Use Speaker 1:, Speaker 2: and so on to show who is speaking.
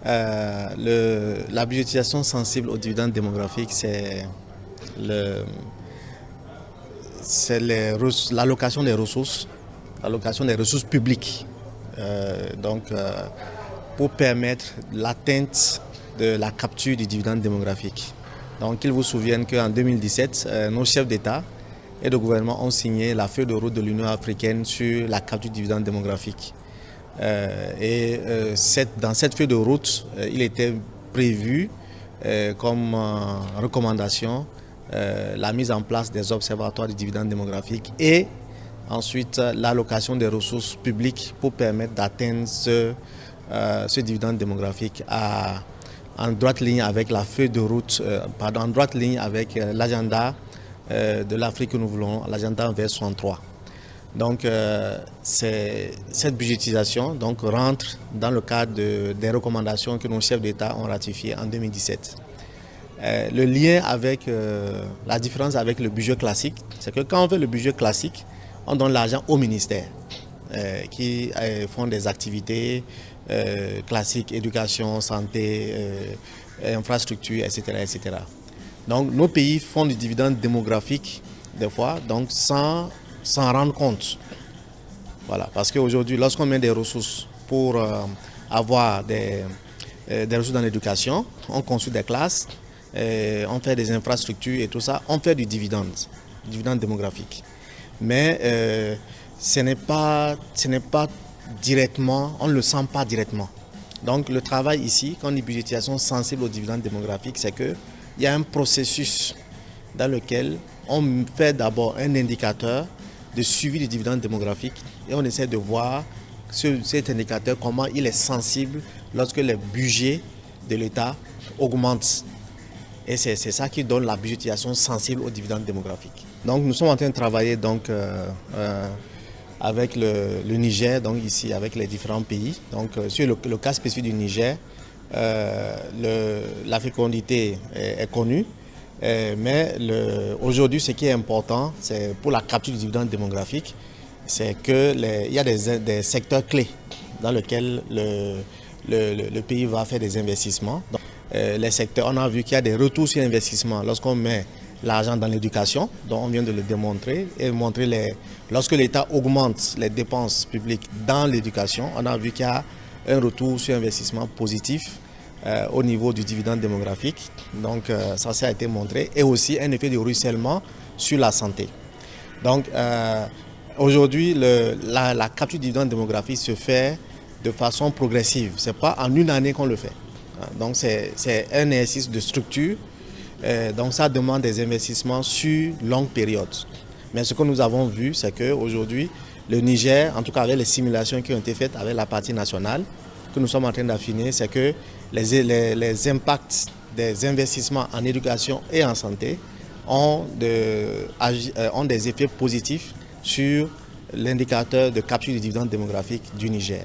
Speaker 1: La budgétisation sensible aux dividendes démographiques, c'est l'allocation des ressources publiques. Pour permettre l'atteinte de la capture du dividende démographique. Donc, ils vous souviennent qu'en 2017, nos chefs d'État et de gouvernement ont signé la feuille de route de l'Union africaine sur la capture du dividende démographique. Dans cette feuille de route, il était prévu comme recommandation la mise en place des observatoires du dividende démographique et ensuite l'allocation des ressources publiques pour permettre d'atteindre ce dividende démographique en droite ligne avec la feuille de route, en droite ligne avec l'agenda de l'Afrique que nous voulons, l'agenda vers 63. Donc cette budgétisation rentre dans le cadre des recommandations que nos chefs d'État ont ratifiées en 2017. Le lien avec la différence avec le budget classique, c'est que quand on fait le budget classique, on donne l'argent au ministère qui font des activités classiques, éducation, santé, infrastructure, etc., etc. Donc nos pays font du dividende démographique des fois, donc sans s'en rendre compte. Voilà, parce qu'aujourd'hui, lorsqu'on met des ressources pour avoir des ressources dans l'éducation, on construit des classes, on fait des infrastructures et tout ça, on fait du dividende démographique. Mais ce n'est pas directement, on ne le sent pas directement. Donc le travail ici, quand on dit budgétisation sensible au dividende démographique, c'est qu'il y a un processus dans lequel on fait d'abord un indicateur de suivi du dividende démographique et on essaie de voir cet indicateur, comment il est sensible lorsque les budgets de l'État augmentent. Et c'est ça qui donne la budgétisation sensible au dividende démographique. Donc nous sommes en train de travailler avec le Niger, donc ici avec les différents pays. Donc sur le cas spécifique du Niger, la fécondité est connue. Mais aujourd'hui, ce qui est important, c'est pour la capture du dividende démographique, c'est qu'il y a des secteurs clés dans lesquels le pays va faire des investissements. Donc, les secteurs, on a vu qu'il y a des retours sur investissement lorsqu'on met l'argent dans l'éducation, dont on vient de le démontrer, et montrer lorsque l'État augmente les dépenses publiques dans l'éducation, on a vu qu'il y a un retour sur investissement positif au niveau du dividende démographique. Donc ça a été montré. Et aussi un effet de ruissellement sur la santé. Donc aujourd'hui, la capture du dividende démographique se fait de façon progressive. Ce n'est pas en une année qu'on le fait. Donc c'est un exercice de structure. Donc ça demande des investissements sur longue période. Mais ce que nous avons vu, c'est qu'aujourd'hui, le Niger, en tout cas avec les simulations qui ont été faites avec la partie nationale, que nous sommes en train d'affiner, c'est que les impacts des investissements en éducation et en santé ont des effets positifs sur l'indicateur de capture du dividende démographique du Niger.